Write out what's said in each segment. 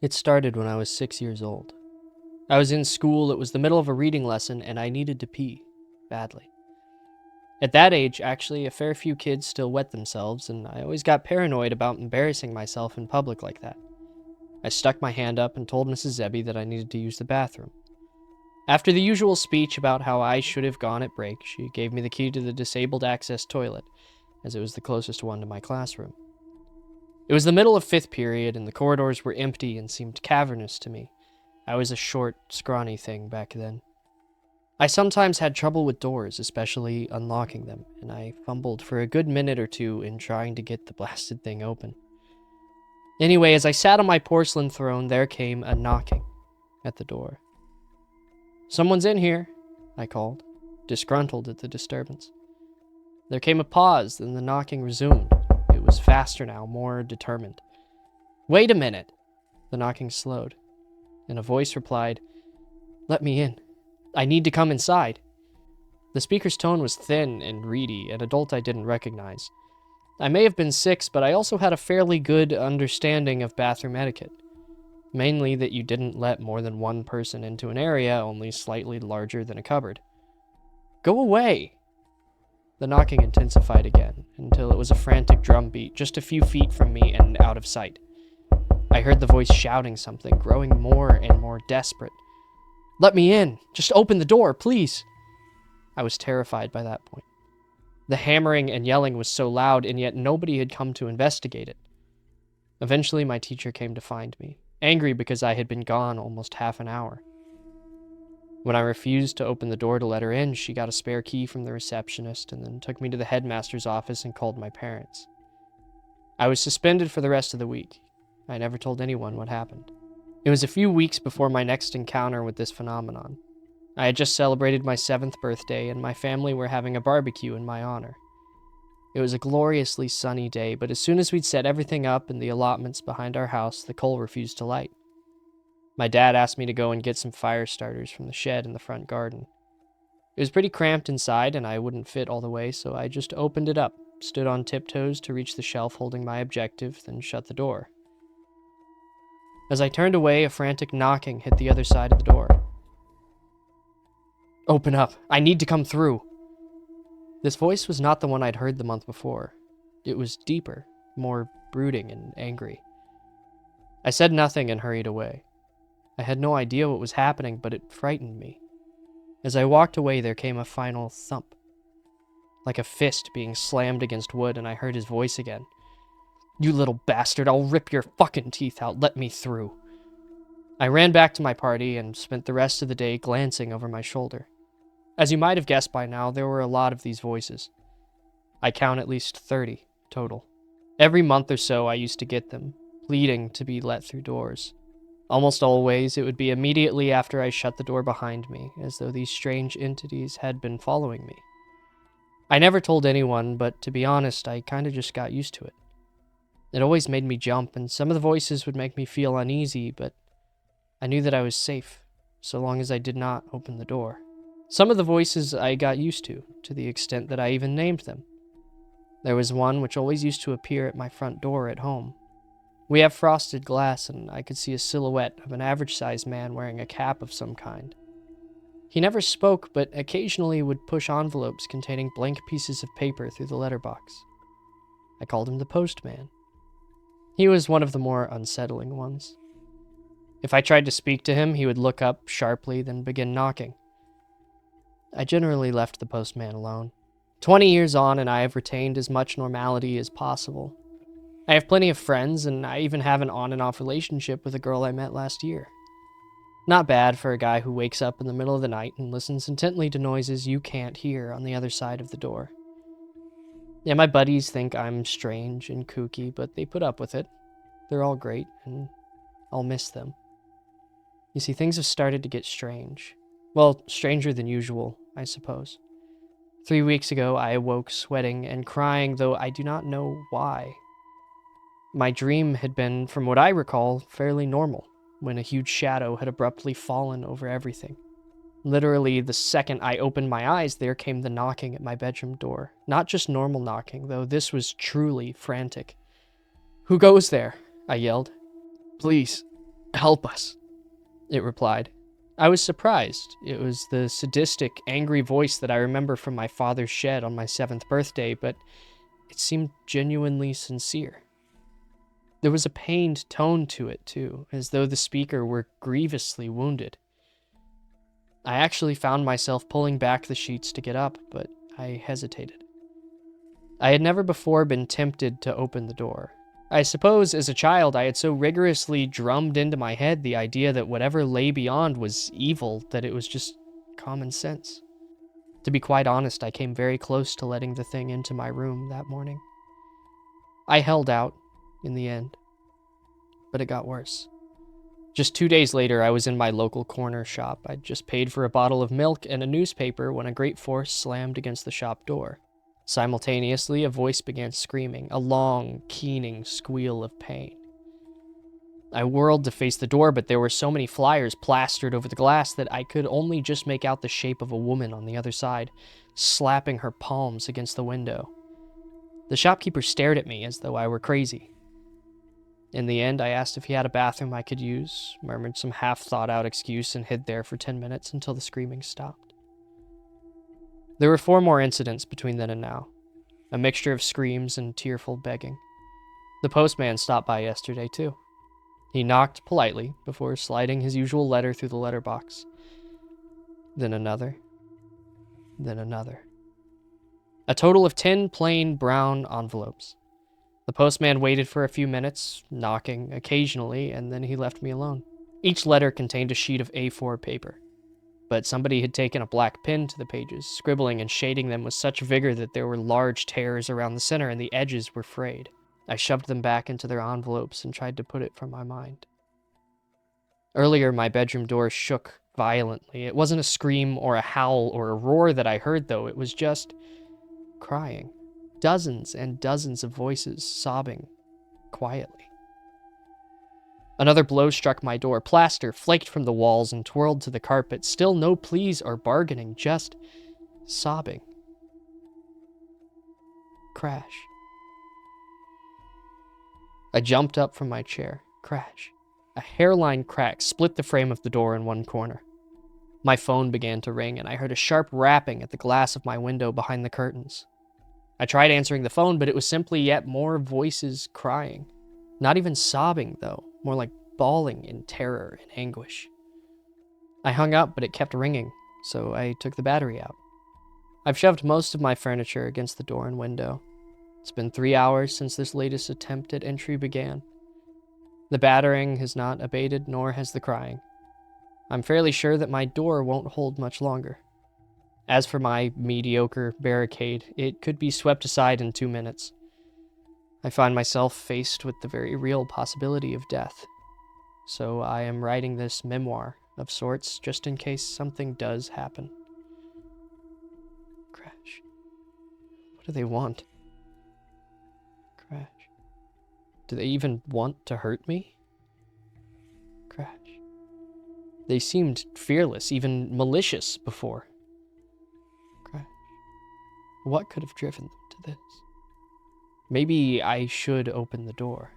It started when I was 6 years old. I was in school, it was the middle of a reading lesson, and I needed to pee. Badly. At that age, actually, a fair few kids still wet themselves, and I always got paranoid about embarrassing myself in public like that. I stuck my hand up and told Mrs. Zebby that I needed to use the bathroom. After the usual speech about how I should have gone at break, she gave me the key to the disabled access toilet, as it was the closest one to my classroom. It was the middle of 5th period, and the corridors were empty and seemed cavernous to me. I was a short, scrawny thing back then. I sometimes had trouble with doors, especially unlocking them, and I fumbled for a good minute or two in trying to get the blasted thing open. Anyway, as I sat on my porcelain throne, there came a knocking at the door. "Someone's in here," I called, disgruntled at the disturbance. There came a pause, then the knocking resumed. It was faster now, more determined. "Wait a minute." The knocking slowed, and a voice replied, "Let me in. I need to come inside." The speaker's tone was thin and reedy, an adult I didn't recognize. I may have been 6, but I also had a fairly good understanding of bathroom etiquette. Mainly that you didn't let more than one person into an area only slightly larger than a cupboard. "Go away!" The knocking intensified again, until it was a frantic drumbeat just a few feet from me and out of sight. I heard the voice shouting something, growing more and more desperate. "Let me in! Just open the door, please!" I was terrified by that point. The hammering and yelling was so loud, and yet nobody had come to investigate it. Eventually, my teacher came to find me, angry because I had been gone almost half an hour. When I refused to open the door to let her in, she got a spare key from the receptionist and then took me to the headmaster's office and called my parents. I was suspended for the rest of the week. I never told anyone what happened. It was a few weeks before my next encounter with this phenomenon. I had just celebrated my 7th birthday, and my family were having a barbecue in my honor. It was a gloriously sunny day, but as soon as we'd set everything up in the allotments behind our house, the coal refused to light. My dad asked me to go and get some fire starters from the shed in the front garden. It was pretty cramped inside, and I wouldn't fit all the way, so I just opened it up, stood on tiptoes to reach the shelf holding my objective, then shut the door. As I turned away, a frantic knocking hit the other side of the door. "Open up! I need to come through!" This voice was not the one I'd heard the month before. It was deeper, more brooding and angry. I said nothing and hurried away. I had no idea what was happening, but it frightened me. As I walked away, there came a final thump, like a fist being slammed against wood, and I heard his voice again. "You little bastard, I'll rip your fucking teeth out, let me through." I ran back to my party and spent the rest of the day glancing over my shoulder. As you might have guessed by now, there were a lot of these voices. I count at least 30 total. Every month or so I used to get them, pleading to be let through doors. Almost always, it would be immediately after I shut the door behind me, as though these strange entities had been following me. I never told anyone, but to be honest, I kinda just got used to it. It always made me jump, and some of the voices would make me feel uneasy, but I knew that I was safe, so long as I did not open the door. Some of the voices I got used to the extent that I even named them. There was one which always used to appear at my front door at home. We have frosted glass, and I could see a silhouette of an average-sized man wearing a cap of some kind. He never spoke, but occasionally would push envelopes containing blank pieces of paper through the letterbox. I called him the postman. He was one of the more unsettling ones. If I tried to speak to him, he would look up sharply, then begin knocking. I generally left the postman alone. 20 years on, and I have retained as much normality as possible. I have plenty of friends, and I even have an on and off relationship with a girl I met last year. Not bad for a guy who wakes up in the middle of the night and listens intently to noises you can't hear on the other side of the door. Yeah, my buddies think I'm strange and kooky, but they put up with it. They're all great, and I'll miss them. You see, things have started to get strange. Well, stranger than usual, I suppose. 3 weeks ago, I awoke sweating and crying, though I do not know why. My dream had been, from what I recall, fairly normal, when a huge shadow had abruptly fallen over everything. Literally, the second I opened my eyes, there came the knocking at my bedroom door. Not just normal knocking, though this was truly frantic. "Who goes there?" I yelled. "Please, "Help us," it replied. I was surprised. It was the sadistic, angry voice that I remember from my father's shed on my 7th birthday, but it seemed genuinely sincere. There was a pained tone to it, too, as though the speaker were grievously wounded. I actually found myself pulling back the sheets to get up, but I hesitated. I had never before been tempted to open the door. I suppose as a child I had so rigorously drummed into my head the idea that whatever lay beyond was evil that it was just common sense. To be quite honest, I came very close to letting the thing into my room that morning. I held out, in the end, but it got worse. Just 2 days later, I was in my local corner shop. I'd just paid for a bottle of milk and a newspaper when a great force slammed against the shop door. Simultaneously, a voice began screaming, a long, keening squeal of pain. I whirled to face the door, but there were so many flyers plastered over the glass that I could only just make out the shape of a woman on the other side, slapping her palms against the window. The shopkeeper stared at me as though I were crazy. In the end, I asked if he had a bathroom I could use, murmured some half-thought-out excuse, and hid there for 10 minutes until the screaming stopped. There were 4 more incidents between then and now, a mixture of screams and tearful begging. The postman stopped by yesterday, too. He knocked politely before sliding his usual letter through the letterbox. Then another. Then another. A total of 10 plain brown envelopes. The postman waited for a few minutes, knocking occasionally, and then he left me alone. Each letter contained a sheet of A4 paper, but somebody had taken a black pen to the pages, scribbling and shading them with such vigor that there were large tears around the center and the edges were frayed. I shoved them back into their envelopes and tried to put it from my mind. Earlier, my bedroom door shook violently. It wasn't a scream or a howl or a roar that I heard, though. It was just crying. Dozens and dozens of voices sobbing quietly. Another blow struck my door. Plaster flaked from the walls and twirled to the carpet. Still no pleas or bargaining, just sobbing. Crash. I jumped up from my chair. Crash. A hairline crack split the frame of the door in one corner. My phone began to ring, and I heard a sharp rapping at the glass of my window behind the curtains. I tried answering the phone, but it was simply yet more voices crying. Not even sobbing, though, more like bawling in terror and anguish. I hung up, but it kept ringing, so I took the battery out. I've shoved most of my furniture against the door and window. It's been 3 hours since this latest attempt at entry began. The battering has not abated, nor has the crying. I'm fairly sure that my door won't hold much longer. As for my mediocre barricade, it could be swept aside in 2 minutes. I find myself faced with the very real possibility of death. So I am writing this memoir of sorts just in case something does happen. Crash. What do they want? Crash. Do they even want to hurt me? Crash. They seemed fearless, even malicious before. Crash. What could have driven them to this? Maybe I should open the door.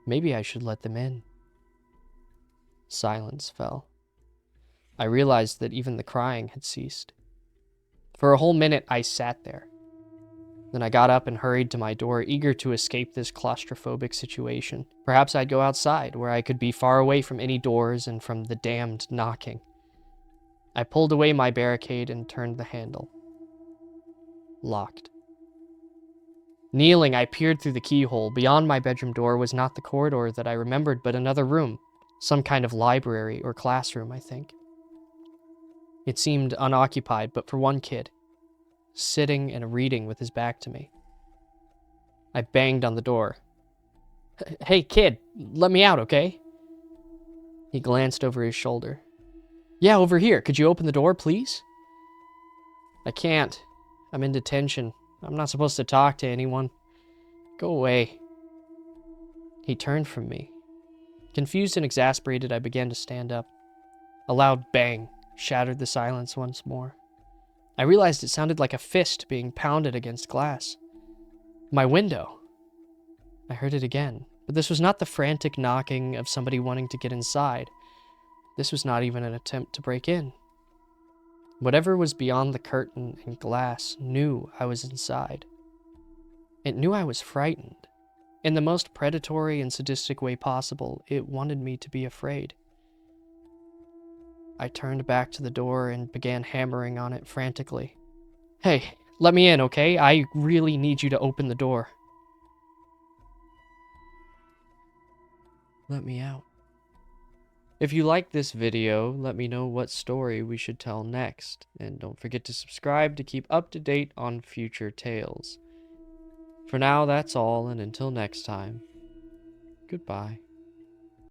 Maybe I should let them in. Silence fell. I realized that even the crying had ceased. For a whole minute, I sat there. Then I got up and hurried to my door, eager to escape this claustrophobic situation. Perhaps I'd go outside, where I could be far away from any doors and from the damned knocking. I pulled away my barricade and turned the handle. Locked. Kneeling, I peered through the keyhole. Beyond my bedroom door was not the corridor that I remembered, but another room. Some kind of library or classroom, I think. It seemed unoccupied, but for one kid, sitting and reading with his back to me. I banged on the door. Hey, kid, let me out, okay? He glanced over his shoulder. Yeah, over here. Could you open the door, please? I can't. I'm in detention. I'm not supposed to talk to anyone. Go away. He turned from me. Confused and exasperated, I began to stand up. A loud bang shattered the silence once more. I realized it sounded like a fist being pounded against glass. My window. I heard it again, But this was not the frantic knocking of somebody wanting to get inside. This was not even an attempt to break in. Whatever was beyond the curtain and glass knew I was inside. It knew I was frightened. In the most predatory and sadistic way possible, it wanted me to be afraid. I turned back to the door and began hammering on it frantically. "Hey, let me in, okay? I really need you to open the door." "Let me out." If you like this video, let me know what story we should tell next, and don't forget to subscribe to keep up to date on future tales. For now, that's all, and until next time, goodbye.